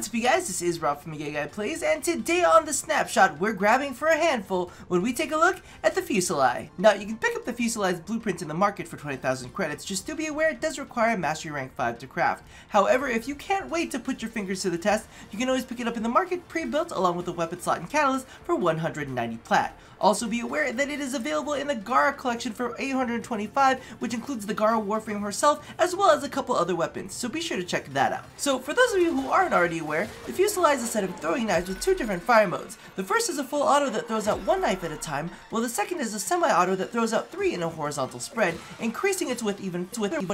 What's up, you guys? This is Rob from Guy Plays, and today on the Snapshot, we're grabbing for a handful when we take a look at the Fusilai. Now, you can pick up the Fusilai's blueprint in the market for 20,000 credits, just do be aware it does require Mastery Rank 5 to craft. However, if you can't wait to put your fingers to the test, you can always pick it up in the market pre-built along with the weapon slot and catalyst for 190 plat. Also be aware that it is available in the Gara collection for 825, which includes the Gara Warframe herself, as well as a couple other weapons, so be sure to check that out. So for those of you who aren't already aware, the Fusilai is a set of throwing knives with two different fire modes. The first is a full auto that throws out one knife at a time, while the second is a semi-auto that throws out three in a horizontal spread, increasing its width even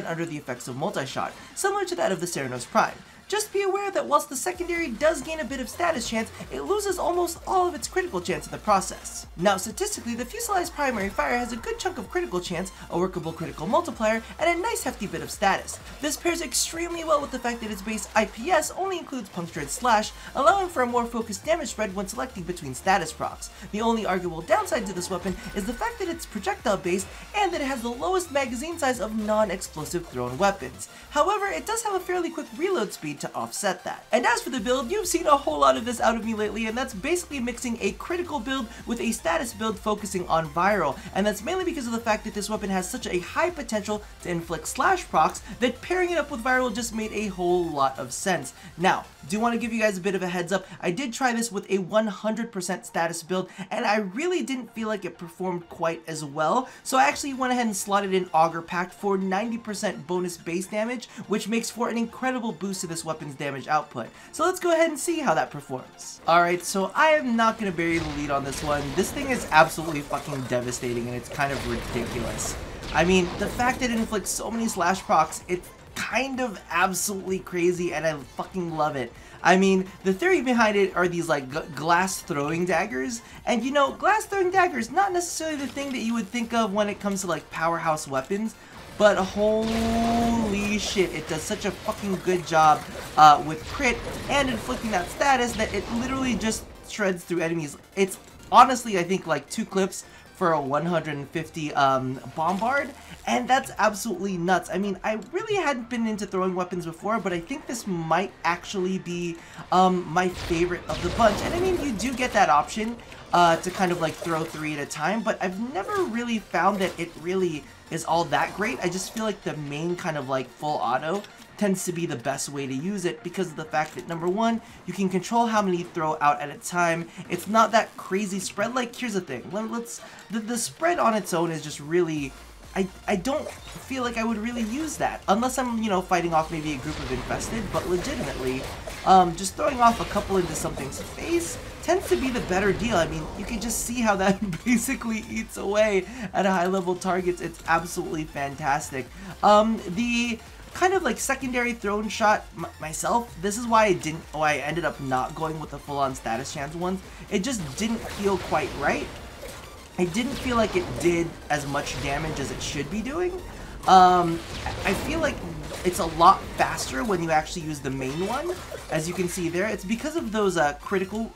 under the effects of multi-shot, similar to that of the Ceranos Prime. Just be aware that whilst the secondary does gain a bit of status chance, it loses almost all of its critical chance in the process. Now statistically, the Fusilai's primary fire has a good chunk of critical chance, a workable critical multiplier, and a nice hefty bit of status. This pairs extremely well with the fact that its base IPS only includes puncture and slash, allowing for a more focused damage spread when selecting between status procs. The only arguable downside to this weapon is the fact that it's projectile based and that it has the lowest magazine size of non-explosive thrown weapons. However, it does have a fairly quick reload speed to offset that. And as for the build, you've seen a whole lot of this out of me lately, and that's basically mixing a critical build with a status build focusing on viral, and that's mainly because of the fact that this weapon has such a high potential to inflict slash procs that pairing it up with viral just made a whole lot of sense. Now, do want to give you guys a bit of a heads up, I did try this with a 100% status build, and I really didn't feel like it performed quite as well, so I actually went ahead and slotted in Augur Pact for 90% bonus base damage, which makes for an incredible boost to this weapon's damage output. So let's go ahead and see how that performs. Alright, so I am not going to bury the lead on this one. This thing is absolutely fucking devastating, and it's kind of ridiculous. I mean, the fact that it inflicts so many slash procs, it's kind of absolutely crazy, and I fucking love it. I mean, the theory behind it are these like glass throwing daggers, and you know, glass throwing daggers, not necessarily the thing that you would think of when it comes to like powerhouse weapons, but holy shit, it does such a fucking good job with crit and inflicting that status that it literally just shreds through enemies. It's honestly, I think, like 2 clips for a 150 bombard, and that's absolutely nuts. I mean, I really hadn't been into throwing weapons before, but I think this might actually be my favorite of the bunch. And I mean, you do get that option to kind of like throw 3 at a time, but I've never really found that it really is all that great. I just feel like the main kind of like full auto tends to be the best way to use it because of the fact that, number one, you can control how many you throw out at a time. It's not that crazy spread. Like, here's the thing, the spread on its own is just really, I don't feel like I would really use that unless I'm, you know, fighting off maybe a group of infested, but legitimately, just throwing off a couple into something's face tends to be the better deal. I mean, you can just see how that basically eats away at a high level targets. It's absolutely fantastic. The kind of like secondary thrown shot myself, this is why I ended up not going with the full-on status chance ones. It just didn't feel quite right. I didn't feel like it did as much damage as it should be doing. I feel like it's a lot faster when you actually use the main one. As you can see there, it's because of those critical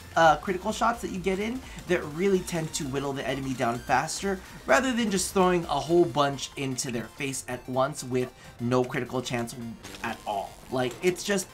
shots that you get in that really tend to whittle the enemy down faster, rather than just throwing a whole bunch into their face at once with no critical chance at all. Like, it just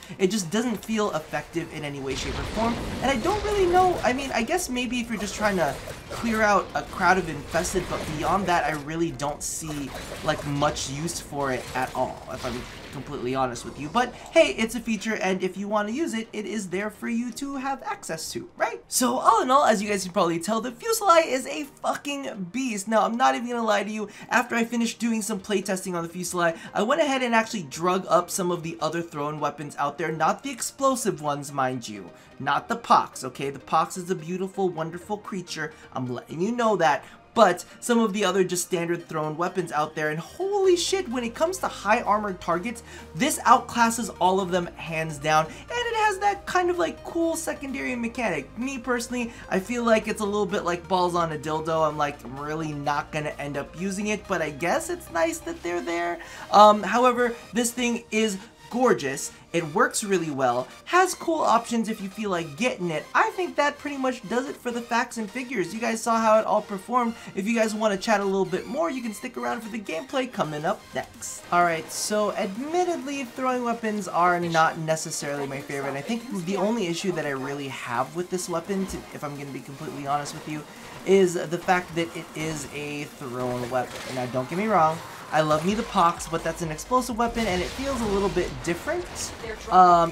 doesn't feel effective in any way, shape, or form, and I don't really know. I mean, I guess maybe if you're just trying to clear out a crowd of infested, but beyond that, I really don't see like much use for it at all, if I'm completely honest with you. But hey, it's a feature, and if you want to use it, it is there for you to have access to, right? So all in all, as you guys can probably tell, the Fusilai is a fucking beast. Now, I'm not even gonna lie to you, after I finished doing some playtesting on the Fusilai, I went ahead and actually drug up some of the other thrown weapons out there, not the explosive ones, mind you, not the Pox, okay? The Pox is a beautiful, wonderful creature, I'm letting you know that, but some of the other just standard thrown weapons out there, and holy shit, when it comes to high armored targets, this outclasses all of them hands down, and it has that kind of like cool secondary mechanic. Me personally, I feel like it's a little bit like balls on a dildo. I'm really not gonna end up using it, but I guess it's nice that they're there. However, this thing is gorgeous, it works really well, has cool options if you feel like getting it. I think that pretty much does it for the facts and figures. You guys saw how it all performed. If you guys want to chat a little bit more, you can stick around for the gameplay coming up next. Alright, so admittedly, throwing weapons are not necessarily my favorite. I think the only issue that I really have with this weapon, if I'm going to be completely honest with you, is the fact that it is a thrown weapon. Now, don't get me wrong, I love me the Pox, but that's an explosive weapon, and it feels a little bit different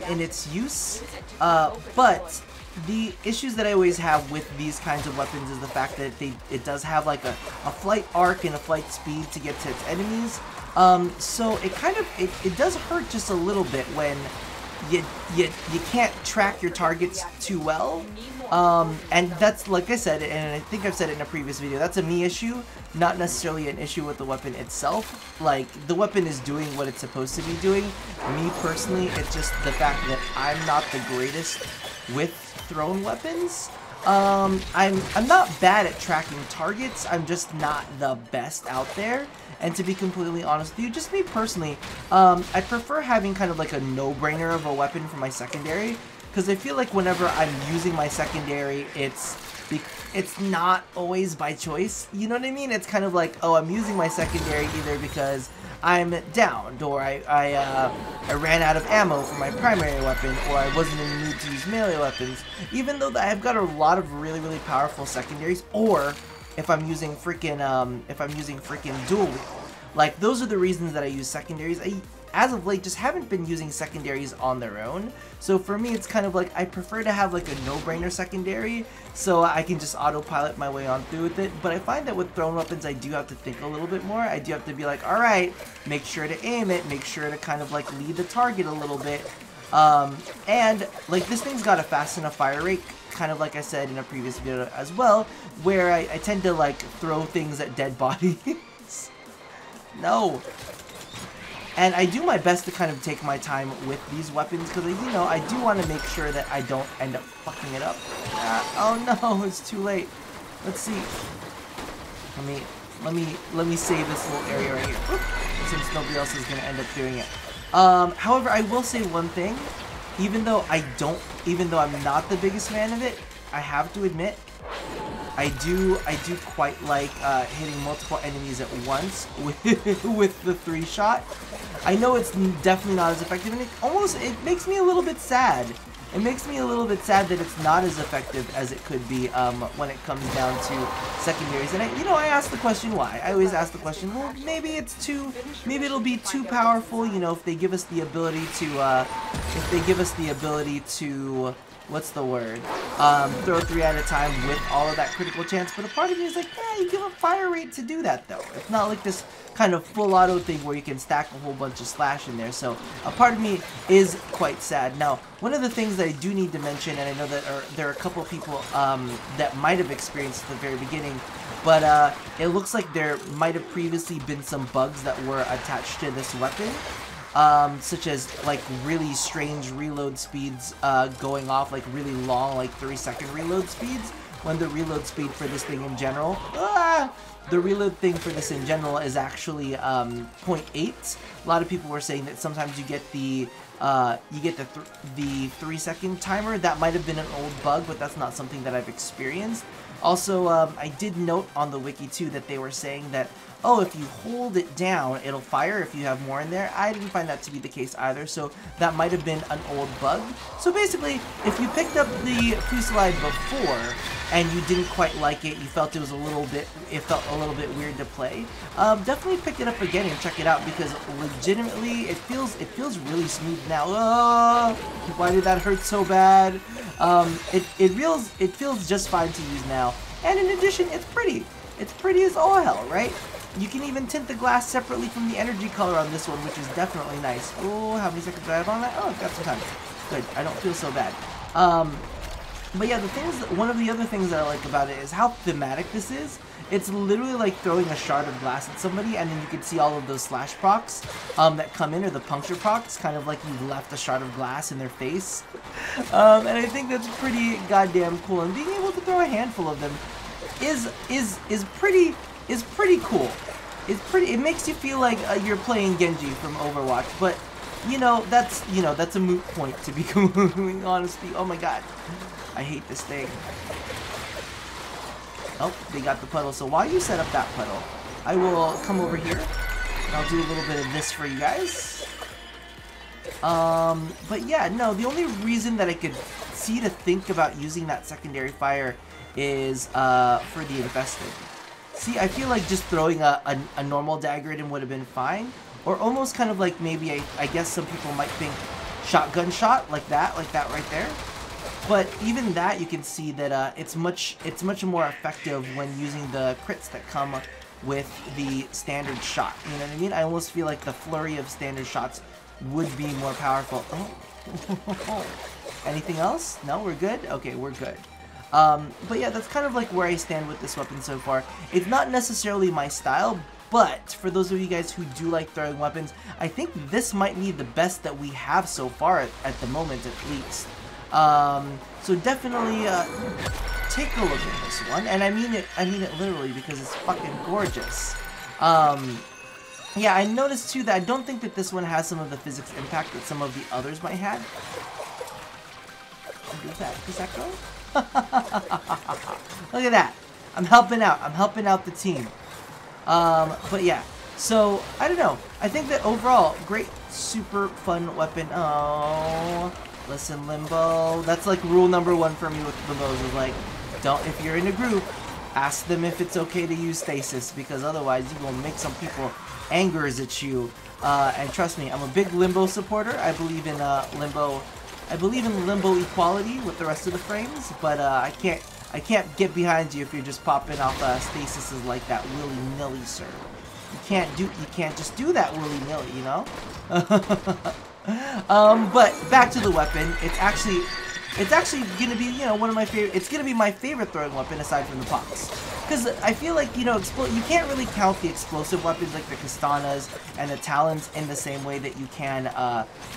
in its use. But the issues that I always have with these kinds of weapons is the fact that it does have like a flight arc and a flight speed to get to its enemies. So it does hurt just a little bit when you can't track your targets too well. And that's, like I said, and I think I've said it in a previous video, that's a me issue, not necessarily an issue with the weapon itself. Like, the weapon is doing what it's supposed to be doing. Me personally, it's just the fact that I'm not the greatest with thrown weapons. I'm not bad at tracking targets, I'm just not the best out there. And to be completely honest with you, just me personally, I prefer having kind of like a no-brainer of a weapon for my secondary, because I feel like whenever I'm using my secondary, it's not always by choice, you know what I mean? It's kind of like, oh, I'm using my secondary either because I'm downed, or I ran out of ammo for my primary weapon, or I wasn't in the mood to use melee weapons, even though I've got a lot of really, really powerful secondaries, or if I'm using freaking dual wield. Like, those are the reasons that I use secondaries. I, as of late, just haven't been using secondaries on their own. So for me, it's kind of like, I prefer to have like a no-brainer secondary, so I can just autopilot my way on through with it. But I find that with thrown weapons, I do have to think a little bit more. I do have to be like, alright, make sure to aim it, make sure to kind of like lead the target a little bit. And like, this thing's got a fast enough fire rate, kind of like I said in a previous video as well, where I tend to like throw things at dead bodies. No. And I do my best to kind of take my time with these weapons, because, you know, I do want to make sure that I don't end up fucking it up. Oh no, it's too late. Let's see. Let me save this little area right here, since nobody else is going to end up doing it. However, I will say one thing. Even though I'm not the biggest fan of it, I have to admit, I do quite like hitting multiple enemies at once with the 3-shot. I know it's definitely not as effective, and it makes me a little bit sad. It makes me a little bit sad that it's not as effective as it could be when it comes down to secondaries. And I ask the question why. I always ask the question, well, maybe it'll be too powerful. You know, if they give us the ability to, what's the word? Throw 3 at a time with all of that critical chance. But a part of me is like, yeah, you give a fire rate to do that though. It's not like this kind of full auto thing where you can stack a whole bunch of slash in there. So a part of me is quite sad. Now, one of the things that I do need to mention, and I know that there are a couple of people that might have experienced at the very beginning, but it looks like there might have previously been some bugs that were attached to this weapon. Such as like really strange reload speeds going off, like really long, like 3-second reload speeds, when the reload speed for this thing in general, the reload thing for this in general is actually 0.8. A lot of people were saying that sometimes you get the 3-second timer. That might have been an old bug, but that's not something that I've experienced. Also, I did note on the wiki too that they were saying that, oh, if you hold it down, it'll fire if you have more in there. I didn't find that to be the case either, so that might have been an old bug. So basically, if you picked up the Fusilai before and you didn't quite like it, you felt it felt a little bit weird to play, definitely pick it up again and check it out, because legitimately it feels really smooth now. Oh, why did that hurt so bad? It feels just fine to use now, and in addition, it's pretty. It's pretty as all hell, right? You can even tint the glass separately from the energy color on this one, which is definitely nice. Oh, how many seconds do I have on that? Oh, I've got some time. Good, I don't feel so bad. But yeah, one of the other things that I like about it is how thematic this is. It's literally like throwing a shard of glass at somebody, and then you can see all of those slash procs that come in, or the puncture procs, kind of like you left a shard of glass in their face. And I think that's pretty goddamn cool. And being able to throw a handful of them is pretty cool. It makes you feel like you're playing Genji from Overwatch, but you know, that's a moot point, to be completely honest. Oh my god. I hate this thing. Oh, they got the puddle. So while you set up that puddle, I will come over here. And I'll do a little bit of this for you guys. But yeah, no, the only reason that I could see to think about using that secondary fire is for the infested. See, I feel like just throwing a normal dagger at him would have been fine. Or almost kind of like maybe, I guess some people might think shotgun shot, like that right there. But even that, you can see that it's much more effective when using the crits that come with the standard shot. You know what I mean? I almost feel like the flurry of standard shots would be more powerful. Oh. Anything else? No, we're good? Okay, we're good. But yeah, that's kind of like where I stand with this weapon so far. It's not necessarily my style, but for those of you guys who do like throwing weapons, I think this might be the best that we have so far at the moment, at least. So definitely take a look at this one, and I mean it literally, because it's fucking gorgeous. Yeah, I noticed too that I don't think that this one has some of the physics impact that some of the others might have. Does that go? Look at that. I'm helping out the team. But yeah, so I don't know. I think that overall, great, super fun weapon. Oh, listen, Limbo. That's like rule number 1 for me with Limbos is like, if you're in a group, ask them if it's okay to use stasis, because otherwise you're gonna make some people angers at you. And trust me, I'm a big Limbo supporter. I believe in Limbo. I believe in Limbo equality with the rest of the frames, but I can't get behind you if you're just popping off stasises like that willy-nilly, sir. You can't just do that willy-nilly, you know? But back to the weapon. It's actually gonna be, you know, one of my favorite. It's gonna be my favorite throwing weapon aside from the pots, because I feel like, you know, you can't really count the explosive weapons like the kastanas and the talons in the same way that you can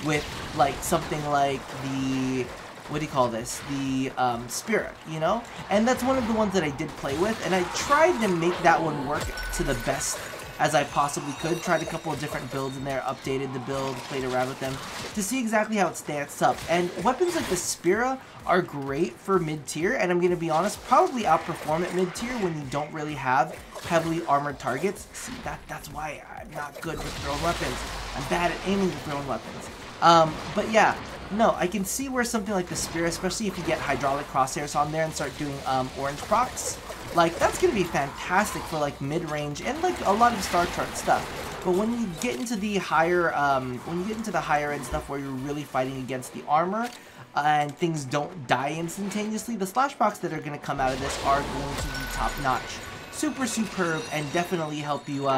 with like something like the, what do you call this? The Spirit, you know? And that's one of the ones that I did play with, and I tried to make that one work to the best as I possibly could. Tried a couple of different builds in there, updated the build, played around with them to see exactly how it stacks up. And weapons like the Spira are great for mid-tier, and I'm going to be honest, probably outperform at mid-tier when you don't really have heavily armored targets. See, that's why I'm not good with thrown weapons. I'm bad at aiming with thrown weapons. But yeah, no, I can see where something like the Spira, especially if you get hydraulic crosshairs on there and start doing orange procs, like, that's going to be fantastic for, like, mid-range and, like, a lot of Star Chart stuff. But when you get into the higher, end stuff where you're really fighting against the armor, and things don't die instantaneously, the slash procs that are going to come out of this are going to be top-notch. Super superb, and definitely help you,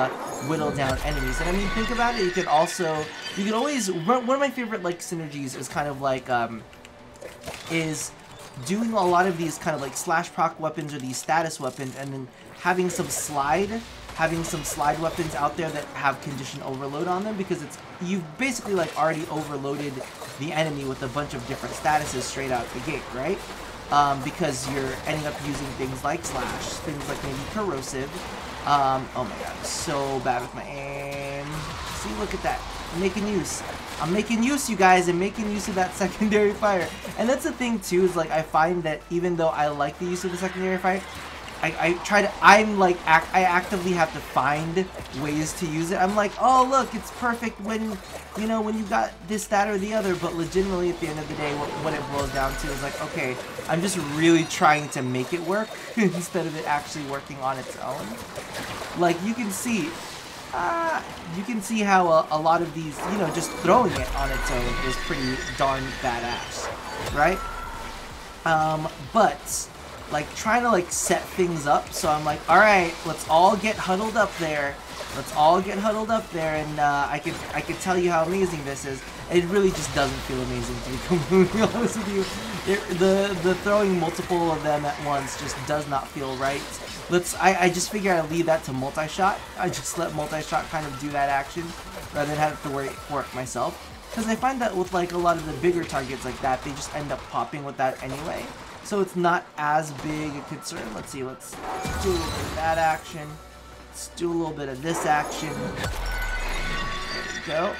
whittle down enemies. And I mean, think about it, you can always, one of my favorite, like, synergies is kind of like, is doing a lot of these kind of like slash proc weapons or these status weapons, and then having some slide weapons out there that have condition overload on them, because you've basically like already overloaded the enemy with a bunch of different statuses straight out the gate, right? Because you're ending up using things like slash, things like maybe corrosive. Oh my god, I'm so bad with my aim. See, look at that. I'm making use, you guys. I'm making use of that secondary fire. And that's the thing too, is like I find that even though I like the use of the secondary fire, I actively have to find ways to use it. I'm like, oh look, it's perfect when, you know, when you got this, that, or the other, but legitimately at the end of the day, what it boils down to is like, okay, I'm just really trying to make it work instead of it actually working on its own. Like, you can see how a lot of these, you know, just throwing it on its own is pretty darn badass, right? But like trying to like set things up, so I'm like, all right, let's all get huddled up there. And I could tell you how amazing this is. It really just doesn't feel amazing, to be completely honest with you. The throwing multiple of them at once just does not feel right. I just figured I'd leave that to multi-shot. I just let multi-shot kind of do that action rather than have to work myself. Because I find that with like a lot of the bigger targets like that, they just end up popping with that anyway. So it's not as big a concern. Let's see, let's do a little bit of that action. Let's do a little bit of this action. There we go.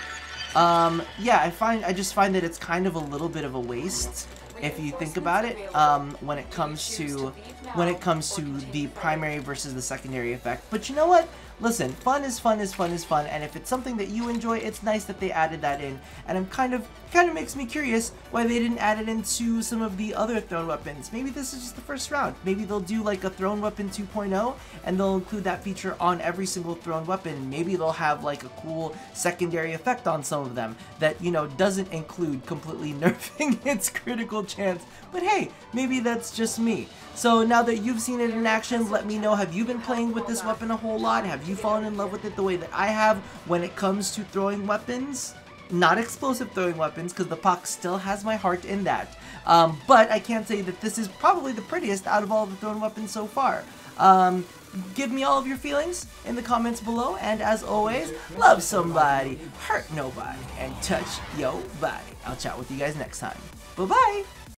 Yeah, I just find that it's kind of a little bit of a waste if you think about it, when it comes to the primary versus the secondary effect. But you know what? Listen, fun is fun is fun is fun, and if it's something that you enjoy, it's nice that they added that in. And I'm kind of makes me curious why they didn't add it into some of the other thrown weapons. Maybe this is just the first round. Maybe they'll do like a thrown weapon 2.0, and they'll include that feature on every single thrown weapon. Maybe they'll have like a cool secondary effect on some of them that, you know, doesn't include completely nerfing its critical chance. But hey, maybe that's just me. So now that you've seen it in action, let me know, have you been playing with this weapon a whole lot? Have you fallen in love with it the way that I have when it comes to throwing weapons? Not explosive throwing weapons, because the Pox still has my heart in that. But I can't say that this is probably the prettiest out of all the thrown weapons so far. Give me all of your feelings in the comments below, and as always, love somebody, hurt nobody, and touch your body. I'll chat with you guys next time. Bye-bye!